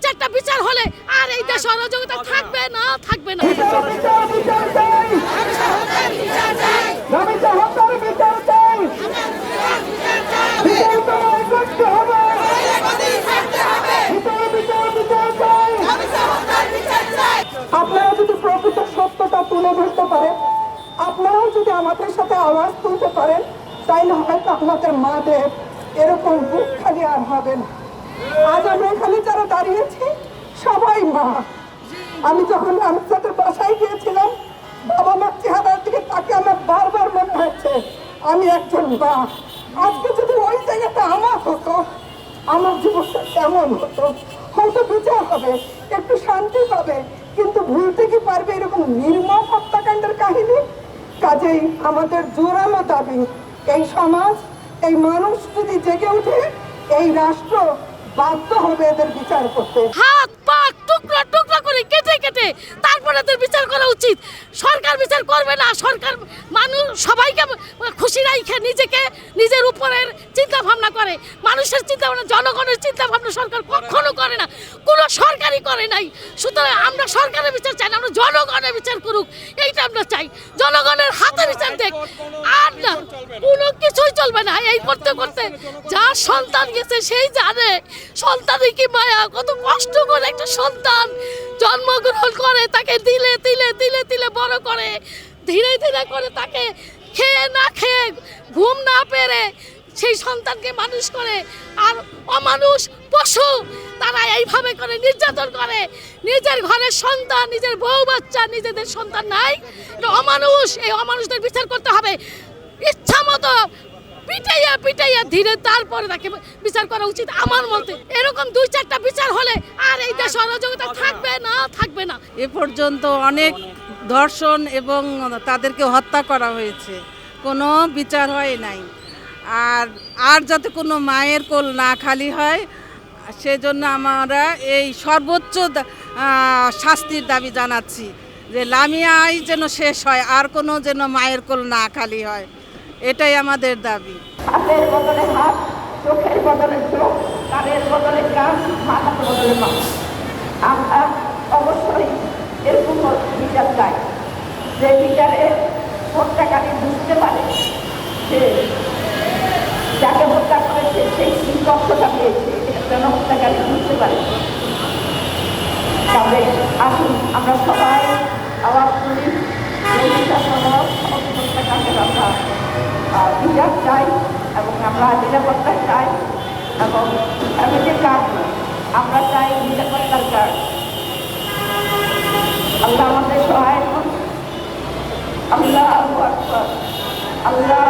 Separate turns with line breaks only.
চারটা বিচার হলে আর এই দেশে অরাজকতা থাকবে না।
আপনারা যদি প্রকৃত সত্যটা তুলে ধরতে পারেন, আপনারাও যদি আমাদের সাথে আওয়াজ তুলতে পারেন, তাইলে হয়তো আপনাদের মাদের এরকম বুক খালি আর হবে না। আজ আমরা এখানে যারা দাঁড়িয়েছি সবাই মা। আমি যখন রামসাদের বাসায় গিয়েছিলাম, বাবা মার চেহারার দিকে তাকে আমার বারবার মনে হচ্ছে আমি একজন মা। আজকে যদি ওই জায়গাটা আমার হতো, আমার জীবনটা কেমন হতো? হয়তো বিচার হবে, একটু শান্তি পাবে, কিন্তু ভুলতে কি পারবে এরকম নির্মম হত্যাকাণ্ডের কাহিনী? কাজেই আমাদের জোরালো দাবি, এই সমাজ, এই মানুষ যদি জেগে উঠে, এই রাষ্ট্র বাধ্য হবে এদের বিচার করতে।
হাত পা টুকরা টুকরা করে কেটে কেটে তারপরে এদের বিচার করা উচিত। সরকার বিচার করবে না। সরকার মানুষ সবাইকে খুশি রাখে নিজেকে, নিজের উপরের চিন্তা ভাবনা করে। মানুষের চিন্তা ভাবনা, জনগণের চিন্তা ভাবনা সরকার কখনো করে না, কোনো সরকারই করে নাই। সুতরাং আমরা সরকারের বিচার চাই না, আমরা জনগণের বিচার করুক, এইটা আমরা চাই। জনগণের হাতে বিচার দেখ, আর না কোনো কিছুই চলবে না। এই করতে করতে যার সন্তান গেছে সেই জানে সন্তানের কি মায়া, কত কষ্ট করে একটা সন্তান জন্মগ্রহণ করে, তাকে দিলে তিলে তিলে তিলে বড় করে, ধীরে ধীরে করে তাকে খেয়ে না খেয়ে ঘুম না পেরে সেই সন্তানকে মানুষ করে। আর অমানুষ পশু তারা এইভাবে করে নির্যাতন করে। নিজের ঘরের সন্তান, নিজের বউ বাচ্চা, নিজেদের সন্তান নাই, এটা অমানুষ। এই অমানুষদের বিচার করতে হবে। ইচ্ছা মতো পিটাইয়া পিটাইয়া ধীরে তারপরে তাকে বিচার করা উচিত আমার মতে। এরকম 2-4টা বিচার হলে আর এই দেশে অরাজকতা থাকবে না।
এ পর্যন্ত অনেক ধর্ষণ এবং তাদেরকে হত্যা করা হয়েছে, কোনো বিচার হয় নাই। আর যাতে কোনো মায়ের কোল না খালি হয়, সেজন্য আমরা এই সর্বোচ্চ শাস্তির দাবি জানাচ্ছি যে লামিয়াই যেন শেষ হয়, আর কোনো যেন মায়ের কোল না খালি হয়, এটাই আমাদের দাবি।
হাতের বদলে হাত, চোখের বদলে চোখ, কানের বদলে কান, মাথার বদলে মাথা। আমরা অবশ্যই এরকম বিচার চাই, যে বিচারে হত্যাকারী বুঝতে পারে যে যাকে হত্যা করেছে সেই কি কষ্টটা পেয়েছে, যেন হত্যাকারী বুঝতে পারে। তবে আসুন আমরা সবাই আওয়াজ তুলি, হত্যাকাণ্ডের আমরা বিচার চাই এবং আমরা নিরাপত্তা চাই এবং ফ্যামিলির কাজ আমরা চাই নিরাপত্তার কাজ। আল্লাহ আমাদের সহায় করুন। আল্লাহু আকবার, আল্লাহ